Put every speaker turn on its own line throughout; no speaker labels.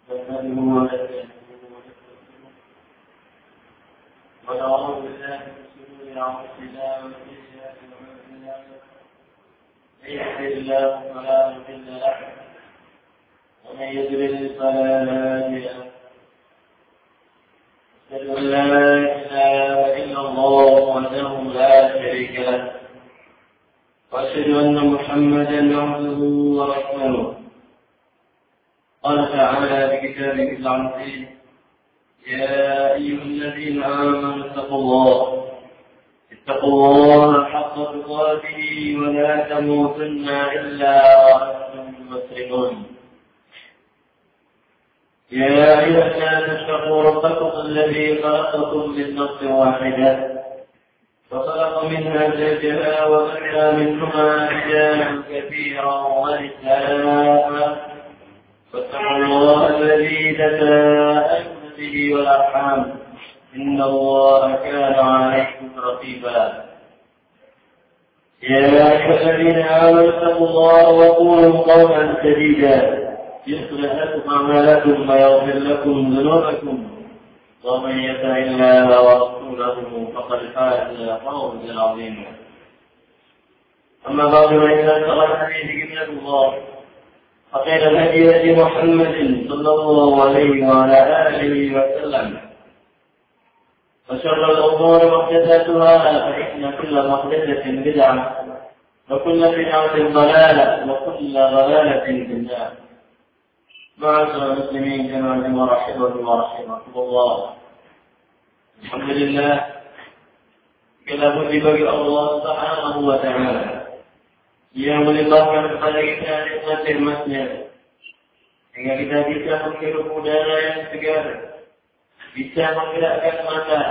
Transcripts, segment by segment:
ونعوذ بالله من شرور انفسنا ومن سيئات اعمالنا من يهده الله فلا مضل له ومن يضلل فلا هادي له أشهد أن لا إله إلا الله وحده لا شريك له وأشهد أن محمدا عبده ورسوله. قال تعالى بكتابه العزيز: يا أيها الذين آمنوا اتقوا الله حق تقاته ولا تموتن إلا وأنتم مسلمون. يا أيها الناس اتقوا ربكم الذي خلقكم من نفس واحدة وخلق منها زوجها وبث منهما رجالا كثيرا ونساء فاتقوا الله الذي تساءلون به والأرحام إن الله كان عليكم رقيبا. يا أيها الذين آمنوا اتقوا الله وقولوا قولا سديدا يصلح لكم أعمالكم ويغفر لكم ذنوبكم ومن يطع الله ورسوله فقد فاز فوزا عظيما. أما بعد فإن أصدق الحديث كتاب الله وخير الهدي هدي محمد صلى الله عليه وعلى آله وسلم وشر الأمور محدثاتها فإن كل محدثة بدعة وكل بدعة ضلالة وكل ضلالة في النار. معاشر المسلمين جميعا ورحمكم الله. Alhamdulillah, kita puji bagi Allah Subhanahu wa Ta'ala yang melimpahkan kepada kita nikmat-nikmatnya sehingga kita bisa menghirup udara yang segar, bisa menggerakkan mata,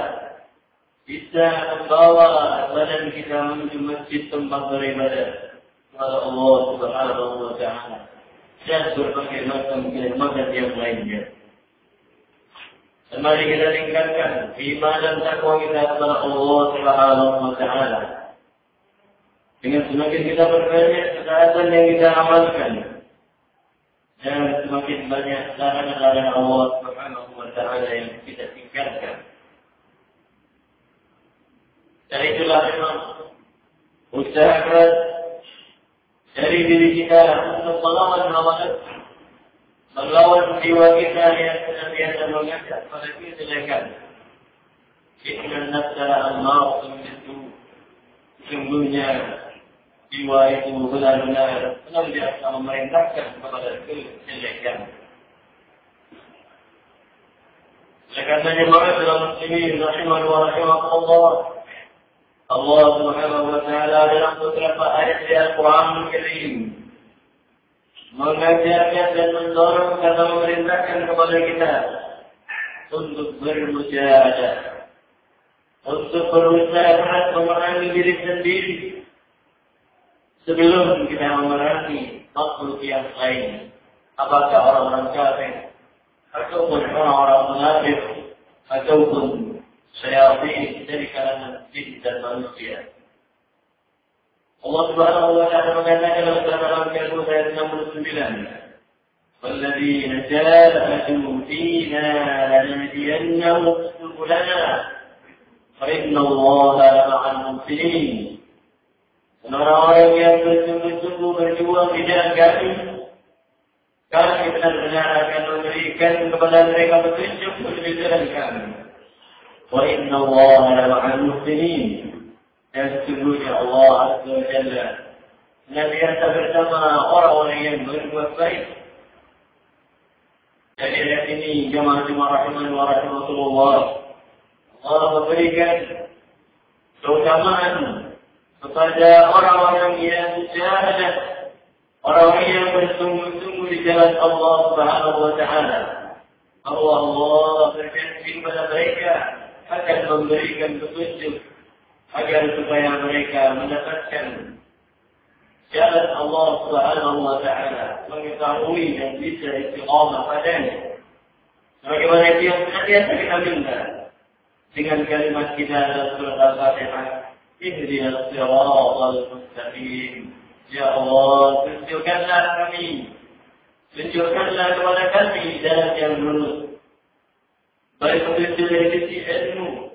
bisa membawa badan kita menuju masjid tempat beribadah kepada Allah Subhanahu wa Ta'ala dan berbagai macam kenikmatan yang lainnya. Dan mari kita tingkatkan iman dan takwa kita kepada Allah Subhanahu wa Ta'ala. Dengan semakin kita berbanyak ketaatan yang kita amalkan dan semakin banyak larangan-larangan Allah Subhanahu wa Ta'ala yang kita tingkatkan. Dan itulah memang usahakan dari diri kita untuk melawan jiwa kita yang senantiasa mengajak pada kejelekan. Inna nafsala ammaratun bisu'. Sungguhnya jiwa itu benar-benar senantiasa memerintahkan kepada kejelekan. Oleh karenanya ma'asyiral muslimin rahimani wa rahimakumullah, Allah Subhanahu wa Ta'ala dalam beberapa ayat di Al-Quran Al-Karim mengajarkan dan mendorong serta memerintahkan kepada kita untuk bermujahadah, untuk berusaha memerangi diri sendiri sebelum kita memerangi makhluk yang lain, apakah orang-orang kafir ataupun orang-orang munafik ataupun syayatin dari kalangan jin dan manusia. Allah Subhanahu wa Ta'ala mengatakan dalam surat Al-Ankabut ayat 69, "Walladzina jahadu fina lanahdiyannahum subulana wa innallaha lama'al muhsinin." Orang-orang yang bersungguh-sungguh berjuang di jalan kami benar-benar akan memberikan kepada mereka petunjuk menuju jalan kami. Wa innallaha lama'al muhsinin. Dan sesungguhnya Allah Azza wa Jalla senantiasa bersama orang-orang yang berbuat baik. Dari ayat ini jemaah-jemaah rahimani wa rahimakumullah, Allah memberikan keutamaan kepada orang-orang yang mujahadah, orang-orang yang bersungguh-sungguh di jalan Allah Subhanahu wa Ta'ala. Allah berjanji kepada mereka akan memberikan petunjuk agar supaya mereka mendapatkan jalan Allah Subhanahu wa Ta'ala, mengetahui dan bisa istiqamah padanya. Sebagaimana itu yang senantiasa kita minta dengan kalimat kita dalam surat Al-Fatihah, Ihdinas siratal mustaqim. Ya Allah, tunjukkanlah kepada kami di jalan yang lurus. Baik petunjuk dari sisi ilmu.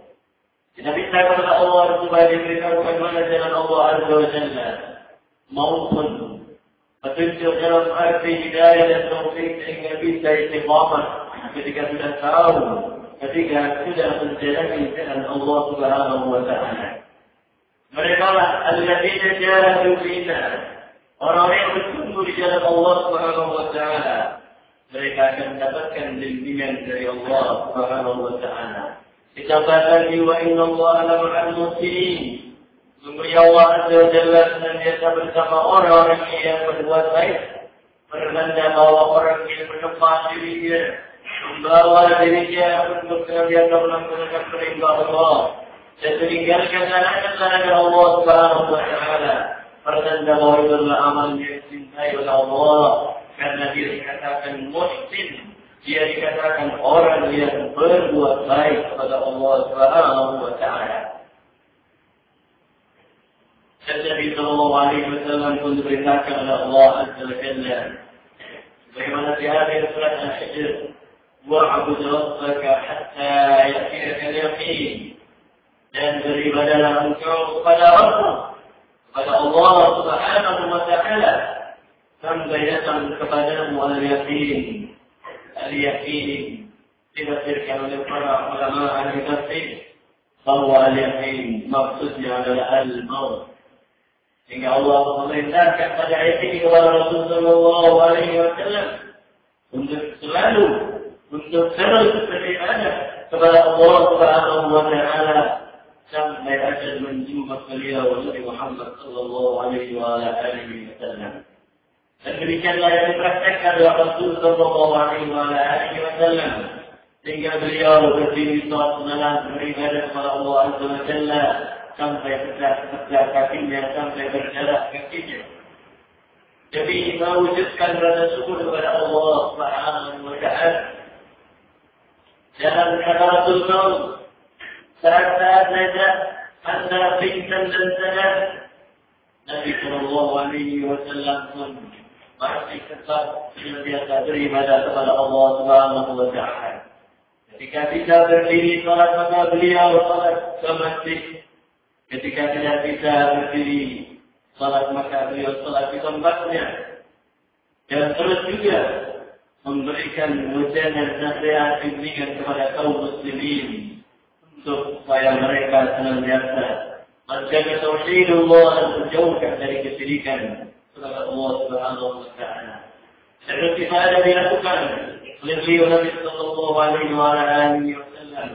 Kita minta kepada Allah supaya diberitahukan mana jalan Allah Azza wa Jalla. Maupun petunjuk dalam arti hidayah dan taufik sehingga bisa istiqamah ketika sudah tahu, ketika sudah menjalani jalan Allah Subhanahu wa Ta'ala. Mereka lah alladzina jahadu fina, orang yang bersungguh di jalan Allah Subhanahu wa Ta'ala. Mereka akan mendapatkan bimbingan dari Allah Subhanahu wa Ta'ala. Ditambah lagi wa inna Allah la ma'al muhsinin. Sungguh Allah Azza wa Jalla senantiasa bersama orang-orang yang berbuat baik, bertanda bahwa orang yang menempat dirinya, membawa dirinya untuk senantiasa melaksanakan perintah Allah dan meninggalkan larangan-larangan Allah Subhanahu wa Ta'ala, pertanda bahwa itu adalah amal yang dicintai oleh Allah, karena dia dikatakan muhsin, dia dikatakan orang yang berbuat baik kepada Allah Subhanahu wa Ta'ala. Dan Nabi sallallahu alaihi wasallam pun diberitakan oleh Allah Azza wa Jalla bagaimana di akhir surat Al-Hijr, wa'bud rabbaka hatta ya'tiyaka al-yaqin, dan beribadahlah engkau kepada Rabb, kepada Allah Subhanahu wa Ta'ala sampai datang kepadamu al-yaqin. Al-yaqin ditafsirkan oleh para ulama ahli tafsir bahwa al-yaqin maksudnya adalah al-maut. Hingga Allah memerintahkan pada ayat ini kepada Rasulullah sallallahu alaihi wasallam untuk selalu, untuk terus beribadah kepada Allah Subhanahu wa Ta'ala sampai ajal menjumpa beliau Nabi Muhammad sallallahu alaihi wasallam. Dan demikianlah yang dipraktekkan oleh Rasul sallallahu alaihi wasallam sehingga beliau berdiri salat malam beribadah kepada Allah Azza wa Jalla sampai pecah kakinya, sampai berdarah kakinya. Jadi mewujudkan rasa syukur kepada Allah Subhanahu wa Ta'ala. Dalam kata Rasulullah, saat-saat najah antara pingsan dan sadar, Nabi sallallahu alaihi wasallam pun masih tetap senantiasa beribadah kepada Allah Subhanahu wa Ta'ala. Ketika bisa berdiri salat, maka beliau salat ke masjid. Ketika tidak bisa berdiri salat, maka beliau salat di tempatnya. Dan terus juga memberikan ujangan nasihat bimbingan kepada kaum muslimin untuk supaya mereka senantiasa menjaga tauhidullah dan menjauhkan dari kesyirikan kepada Allah Subhanahu wa Ta'ala. Seperti mana dilakukan oleh beliau Nabi sallallahu alaihi wasallam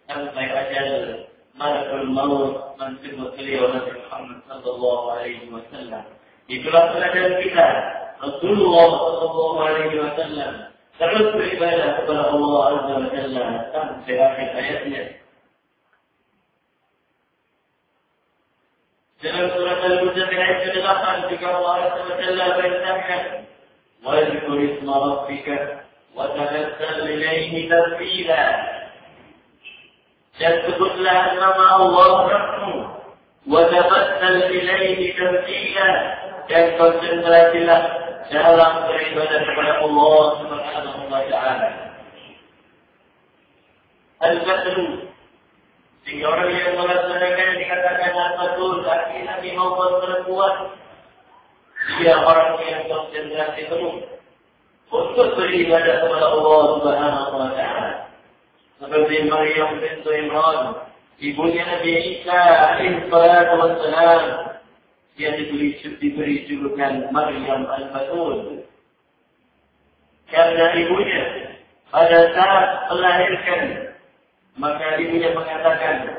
sampai ajal malakul maut menjemput beliau Nabi Muhammad sallallahu alaihi wasallam. Itulah pelajaran kita. Rasulullah sallallahu alaihi wasallam terus beribadah kepada Allah Azza wa Jalla sampai akhir hayatnya. Dalam surat Al-Muzzammil ayat ke-8 juga Allah Azza wa Jalla berfirman, "Wadhkur isma rabbika wa tabassal ilayhi tabtila." Dan sebutlah nama Allah Rabbmu, wa tabassal ilayhi tabtila, dan konsentrasilah dalam beribadah kepada Allah Subhanahu wa Ta'ala. Al-Badru, sehingga orang yang melaksanakan dikatakan al-Badru, laki-laki maupun perempuan, dia orang yang konsentrasi penuh untuk beribadah kepada Allah Subhanahu wa Ta'ala. Seperti Maryam bintu Imran, ibunya Nabi Isa alaihi salatu wassalam, dia diberi julukan Maryam al-Batul. Karena ibunya pada saat melahirkan, maka ibunya mengatakan,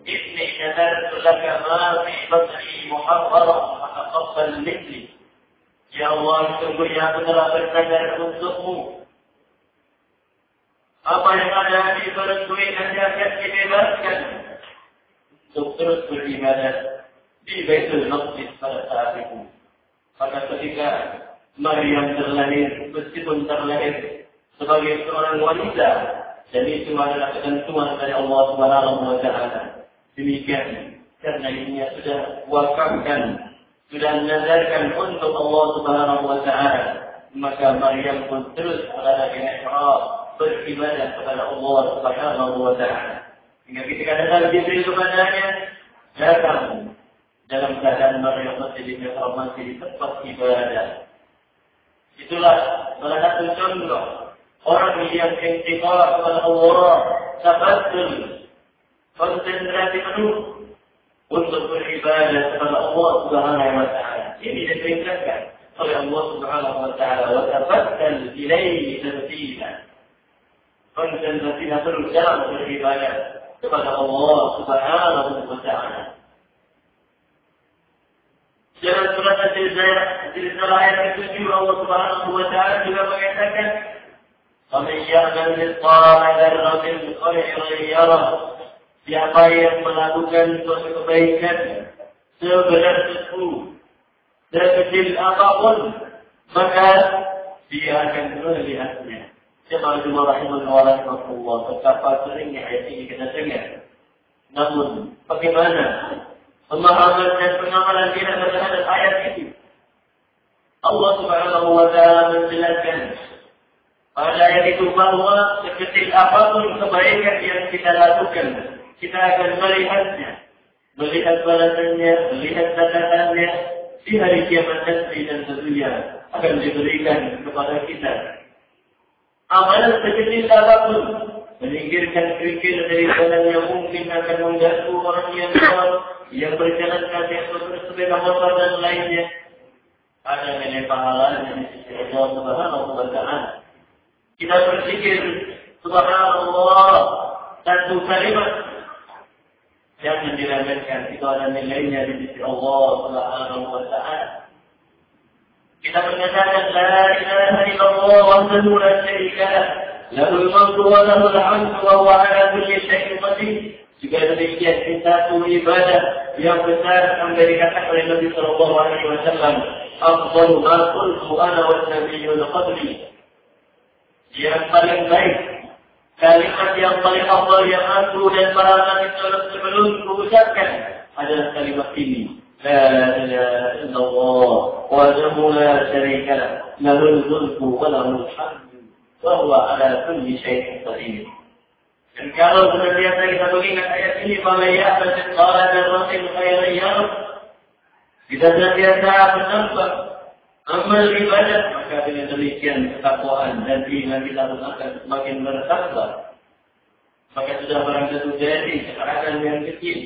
"Inni nadartu laka ma fi batni muharraran fataqabbal minni." Ya Allah, sungguhnya aku telah bernadar untukmu. Apa yang ada di perutku ini akan dibebaskan untuk terus beribadah di Baitul Maqdis pada saat itu. Pada ketika Maryam terlahir, meskipun terlahir sebagai seorang wanita, dan itu adalah ketentuan dari Allah Subhanahu wa Ta'ala. Demikian, karena ibunya sudah wakafkan, sudah menazarkan untuk Allah Subhanahu wa Ta'ala, maka Maryam pun terus mengadakan ihram beribadah kepada Allah Subhanahu wa taala. Hingga ketika datang Jibril kepadanya, datang dalam keadaan Maryam masih di tempat ibadah. Itulah salah satu contoh orang yang intiqal kepada Allah, tabaddul, konsentrasi penuh untuk beribadah kepada Allah Subhanahu wa taala. Ini diperintahkan oleh Allah Subhanahu wa taala, wa tabaddal ilaihi tabdila. Konsentrasi penuh dalam beribadah kepada Allah Subhanahu wa taala. Dalam surat Al-Zilzalah ayat ke-7 Allah Subhanahu wa taala juga mengatakan, "Faman ya'mal mithqala dzarratin khairan yarah." Siapa yang melakukan suatu kebaikan seberat debu, sekecil apapun, maka dia akan melihatnya. Jemaah rahimahullah, betapa seringnya ayat ini kita dengar. Namun, bagaimana pemahaman dan pengamalan kita terhadap ayat itu? Allah Subhanahu wa taala menjelaskan pada ayat itu bahwa sekecil apapun kebaikan yang kita lakukan, kita akan melihatnya, melihat balasannya, melihat catatannya di hari kiamat nanti, dan tentunya akan diberikan kepada kita. Amalan sekecil apapun, menyingkirkan kerikil dari jalan yang mungkin akan mengganggu orang yang berjalan kaki atau bersepeda motor dan lainnya, ada nilai pahalanya di sisi Allah Subhanahu wa taala. Kita berzikir subhanallah satu kalimat, jangan diremehkan, itu ada nilainya di sisi Allah Subhanahu wa taala. Kita menyatakan la ilaha illallah wahdahu la syarika lah, lahul mulku wa lahul hamdu wa huwa ala kulli syai'in qadir. Juga demikian kita satu ibadah yang besar yang dikatakan oleh Nabi sallallahu alaihi wasallam, afdalu ma qultu ana wan nabiyyul qabli. Yang paling baik, kalimat yang paling afdal yang aku dan para nabi sebelumku ucapkan adalah kalimat ini. La ilaha illallah wahdahu la syarika lah, lahul mulku wa lahul hamdu wa huwa ala kulli syai'in qadir. Dan kalau senantiasa kita mengingat ayat ini, bahwa ya bersekolah dan rasul khairan yarab, kita senantiasa menambah amal ibadah, maka dengan demikian ketakwaan dan iman kita akan semakin bertambah. Maka sudah barang tentu jadi ketaatan yang kecil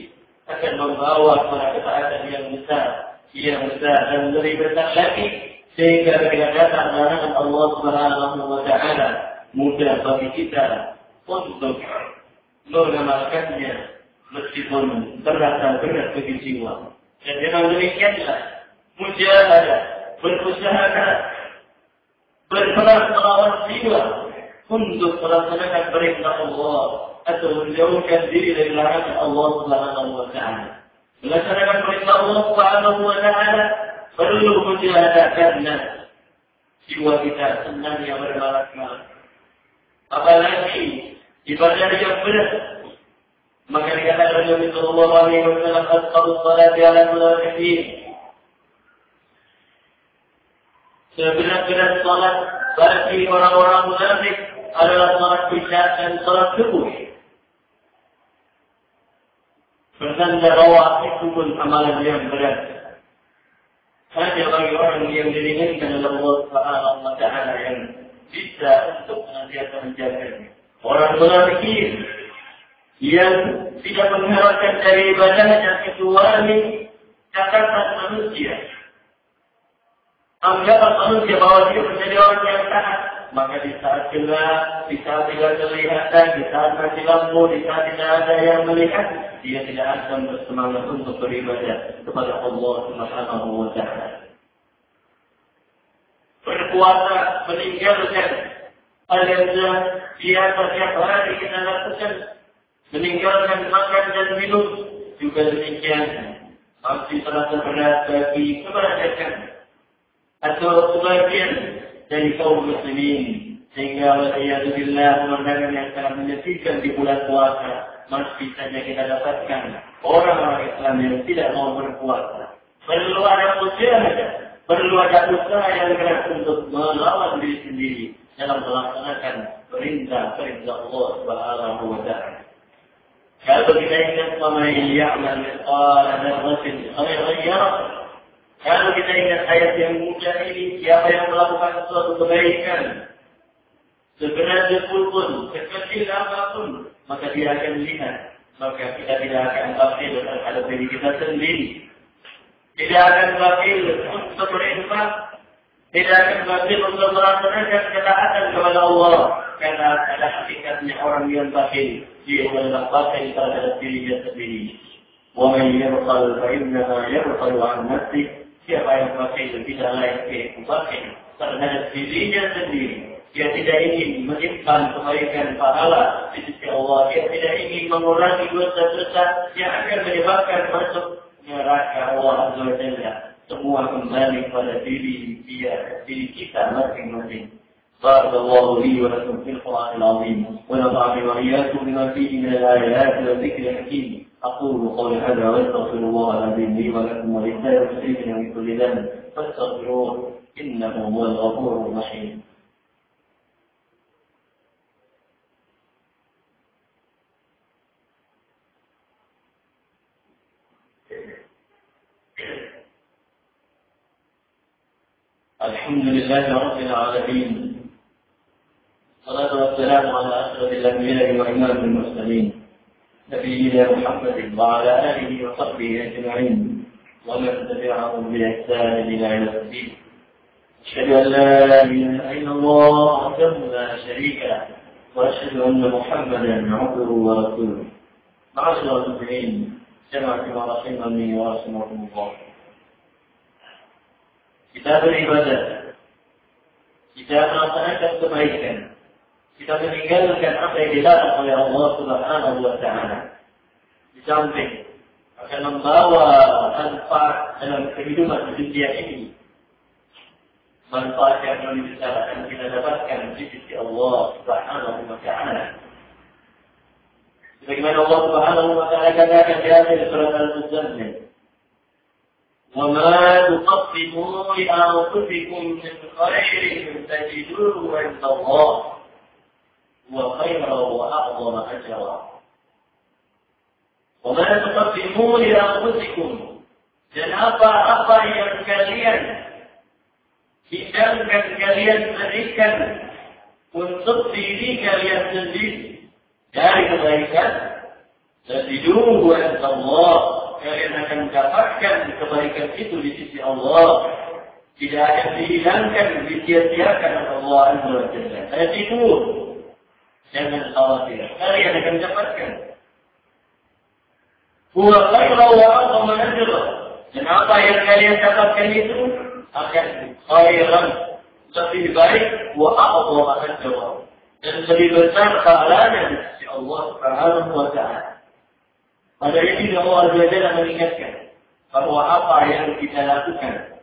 akan membawa kepada ketaatan yang besar dan lebih besar lagi, sehingga ketika datang larangan Allah Subhanahu wa taala, mudah bagi kita untuk mengamalkannya meskipun terasa berat bagi jiwa. Dan dengan demikianlah mujahadah, berusaha keras, berperang melawan jiwa untuk melaksanakan perintah Allah atau menjauhkan diri dari larangan Allah Subhanahu wa taala. Melaksanakan perintah Allah Subhanahu wa taala perlu mujahadah karena jiwa kita senang yang bermalas-malas. Apalagi ibadah yang berat, maka dikatakan oleh Nabi sallallahu alaihi wasallam, "Asqalus salati 'ala al-munafiqin." Sebenar-benar salat bagi orang-orang munafik adalah salat isya dan salat subuh. Bertanda bahwa itu pun amalan yang berat. Hanya bagi orang yang diringankan oleh Allah Subhanahu wa taala yang bisa untuk senantiasa menjaganya. Orang munafikin yang tidak mengharapkan dari ibadahnya kecuali catatan manusia, anggapan manusia bahwa dia menjadi orang yang taat, maka di saat gelap, di saat tidak kelihatan, di saat mati lampu, di saat tidak ada yang melihat, dia tidak akan bersemangat untuk beribadah kepada Allah Subhanahu wa taala. Berpuasa, meninggalkan hal yang biasa setiap hari kita lakukan, meninggalkan makan dan minum, juga demikian masih terasa berat bagi kebanyakan atau sebagian dari kaum muslimin, sehingga waliyadzubillah pemandangan yang sangat menyedihkan di bulan puasa masih saja kita dapatkan orang-orang Islam yang tidak mau berpuasa. Perlu ada mujahadah Perlu ada usaha yang keras untuk melawan diri sendiri dalam melaksanakan perintah-perintah Allah Subhanahu wa Ta'ala. Kalau kita ingat sama yang ya'mal mithqala dzarratin khairan yarah. Kalau kita ingat ayat yang mulia ini, siapa yang melakukan suatu kebaikan, sebenarnya pun, sekecil apapun, maka dia akan lihat. Maka kita tidak akan batil terhadap diri kita sendiri. Tidak akan batil untuk berinfak. Tidak akan batil untuk melaksanakan ketaatan kepada Allah. Karena ada hakikatnya orang yang batil. Dia adalah batil terhadap dirinya sendiri. وَمَنْ يَبْخَلْ فَإِنَّمَا يَبْخَلُ عَنْ نَفْسِهِ. Siapa yang batil tidak lain yaitu batil terhadap dirinya sendiri. Dia tidak ingin menyimpan kebaikan pahala di sisi Allah. Dia tidak ingin mengurangi dosa-dosa yang akan menyebabkan masuk neraka Allah Azza wa Jalla. Semua kembali pada diri kita masing-masing. Barakallahu li wa lakum fil Qur'anil 'azim wa nafa'ani wa iyyakum bima fihi min al-ayati wa dhikril hakim. أقول قولي هذا وأستغفر الله العظيم لي ولكم ولسائر المسلمين من كل ذنب فاستغفروه إنه هو الغفور الرحيم. الحمد لله رب العالمين والصلاة والسلام على أشرف الأنبياء وإمام المرسلين نبينا محمد وعلى آله وصحبه أجمعين ومن تبعهم بإحسان إلى يوم الدين. أشهد أن لا إله إلا الله وحده لا شريك له وأشهد أن محمدا عبده ورسوله. معاشر المسلمين جماعة رحمني ورحمكم الله. Kita beribadah, kita melaksanakan kebaikan, kita meninggalkan apa yang dilarang oleh Allah Subhanahu wa Ta'ala. Di samping akan membawa manfaat dalam kehidupan dunia ini. Manfaat yang lebih besar akan kita dapatkan di sisi Allah Subhanahu wa Ta'ala. Sebagaimana Allah Subhanahu wa Ta'ala katakan di akhir surat Al-Muzammil, وَمَا تُقَدِّمُوا لِأَنفُسِكُم مِّنْ خَيْرٍ تَجِدُوهُ عِندَ اللَّهِ وخيرا وأعظم أجرا. وما تقدموا لأنفسكم dan apa-apa yang kalian hidangkan, kalian berikan untuk diri kalian sendiri dari kebaikan, tajiduhu 'inda Allah, kalian akan mendapatkan kebaikan itu di sisi Allah, tidak akan dihilangkan, disia-siakan oleh Allah Azza wa Jalla. Tajiduhu, jangan khawatir, kalian akan dapatkan. Huwa khairan wa a'zama ajra. Dan apa yang kalian dapatkan itu akan khairan, lebih baik, wa a'zama ajra, dan lebih besar pahalanya di sisi Allah Subhanahu wa Ta'ala. Pada ini Allah Azza wa Jalla mengingatkan bahwa apa yang kita lakukan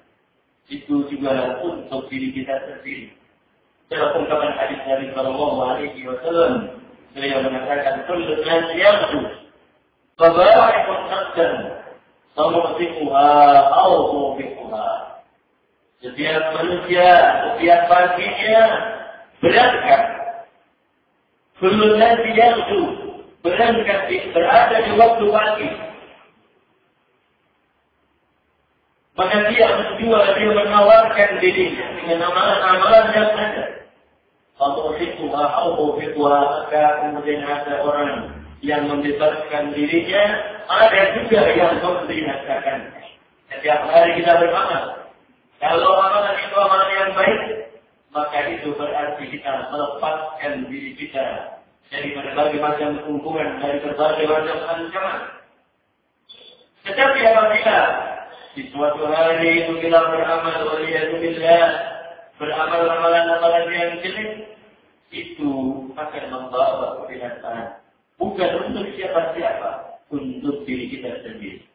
itu juga untuk diri kita sendiri. Dalam ungkapan hadis Nabi sallallahu alaihi wasallam, beliau mengatakan, "Kullu nas yaghdu, faba'i'un nafsan, samu'tiquha aw mubiquha." Setiap manusia, setiap paginya berangkat. Kullu nas yaghdu, berangkat, berada di waktu pagi. Maka dia menjual, dia menawarkan dirinya dengan amalan-amalan yang ada. Kalau fitwa atau fitwa, maka kemudian ada orang yang membebaskan dirinya, ada juga yang membinasakan. Setiap hari kita beramal. Kalau amalan itu amalan yang baik, maka itu berarti kita melepaskan diri kita dari berbagai macam hubungan, dari berbagai macam ancaman. Tetapi apabila di suatu hari itu kita beramal, waliyadzubillah, beramal amalan-amalan yang jelek, itu akan membawa kebinasaan. Bukan untuk siapa-siapa, untuk diri kita sendiri.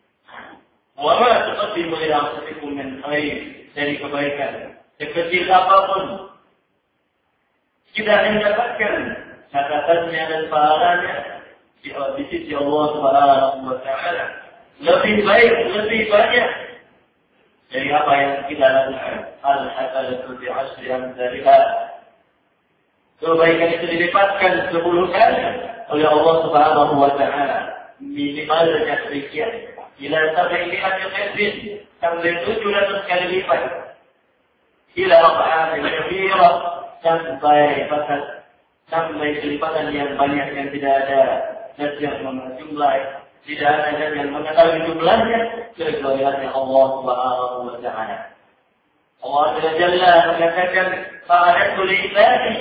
Wa ma tuqaddimu li anfusikum min khair, dari kebaikan sekecil apapun, kita akan dapatkan catatannya dan pahalanya di sisi Allah Subhanahu wa Ta'ala. Lebih baik, lebih banyak dari apa yang kita lakukan. Al-hasanatu bi'ashri amsalha. Kebaikan itu dilipatkan 10 kali oleh Allah Subhanahu wa taala. Minimalnya sedikit. Ila sampai lihat khairin sampai 700 kali lipat. Ila rafa'atin katsira sampai kelipatan yang banyak yang tidak ada dan yang jumlah tidak ada dan yang mengetahui jumlahnya kecuali Allah Subhanahu wa taala. Allah Jalla mengatakan fa'alatu li ibadi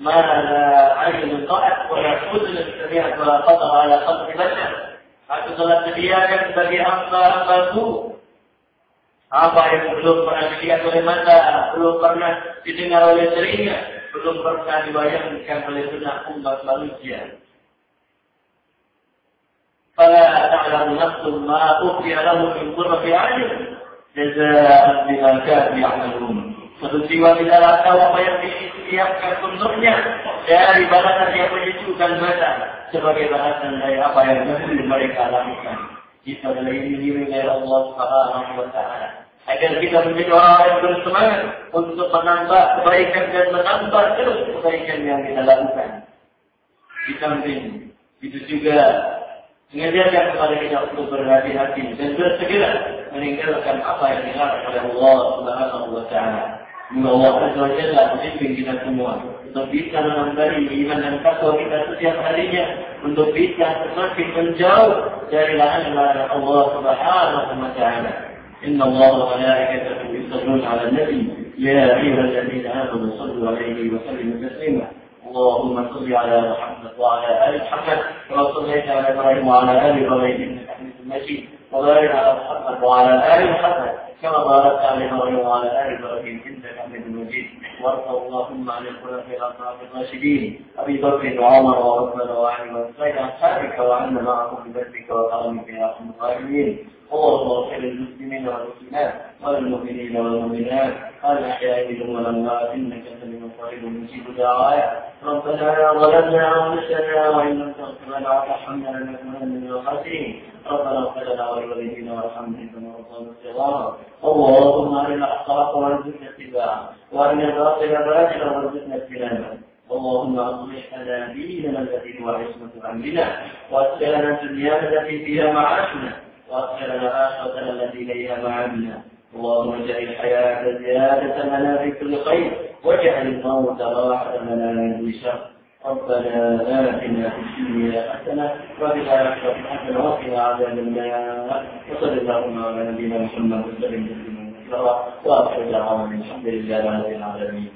ma la 'ainun ra'at wa la udhun sami'at wa la khatara 'ala qalbi bashar. Aku telah sediakan bagi hamba-hambaku apa yang belum pernah dilihat oleh mata, belum pernah didengar oleh telinga, belum pernah dibayangkan oleh benak umat manusia. Fala ta'lamu nafsun ma ukhfiya lahum min qurrati a'yun jazaa'an bima kanu ya'malun. Satu jiwa tidaklah tahu apa yang disiapkan untuknya dari balasan yang menyejukkan mata sebagai balasan dari apa yang mereka lakukan. Kita adalah ini dari Allah Subhanahu wa taala. Agar kita menjadi orang yang bersemangat untuk menambah kebaikan dan menambah terus kebaikan yang kita lakukan. Di samping itu juga mengajarkan kepada kita untuk berhati-hati dan bersegera meninggalkan apa yang dilarang oleh Allah Subhanahu wa taala. Semoga Allah Azza wa Jalla membimbing kita semua untuk bisa menambah iman dan takwa kita setiap harinya, untuk bisa semakin menjauh dari larangan Allah Subhanahu wa taala. Inna Allah wa malaikatahu yusalluna 'alan nabi ya ayyuhalladzina amanu sallu 'alaihi wa sallimu taslima. Allahumma salli 'ala Muhammad wa 'ala ali Muhammad kama shallaita 'ala Ibrahim wa 'ala ali Ibrahim innaka Hamidum Majid. Wa barik 'ala Muhammad wa 'ala ali Muhammad كما باركت على إبراهيم وعلى آل إبراهيم إنك حميد مجيد. وارض اللهم عن الخلفاء الأربعة الراشدين أبي بكر وعمر وعثمان وعلي وسائر أصحابك وعنا معهم بفضلك وكرمك يا أرحم الراحمين. اللهم اغفر للمسلمين والمسلمات والمؤمنين والمؤمنات الأحياء منهم والأموات إنك سميع قريب مجيب دعوات. ربنا ظلمنا أنفسنا وإن لم تغفر لنا وترحمنا لنكونن من الخاسرين. ربنا اغفر لنا ولوالدينا وارحمنا كما ربنا صغارا. اللهم أرنا الحق وارزقنا اتباعه وأرنا الباطل باطلا وارزقنا اجتنابه. اللهم أصلح لنا ديننا الذي هو عصمة أمرنا وأصلح لنا دنيانا التي فيها معاشنا وأصلح لنا آخرتنا التي إليها معادنا. اللهم اجعل الحياة زيادة لنا في كل خير واجعل الموت راحة لنا من كل شر. ربنا آتنا في الدنيا حسنة وفي الآخرة حسنة وقنا عذاب النار. وصلى اللهم على نبينا محمد وسلم تسليما كثيرا وآخر دعوانا الحمد لله رب العالمين.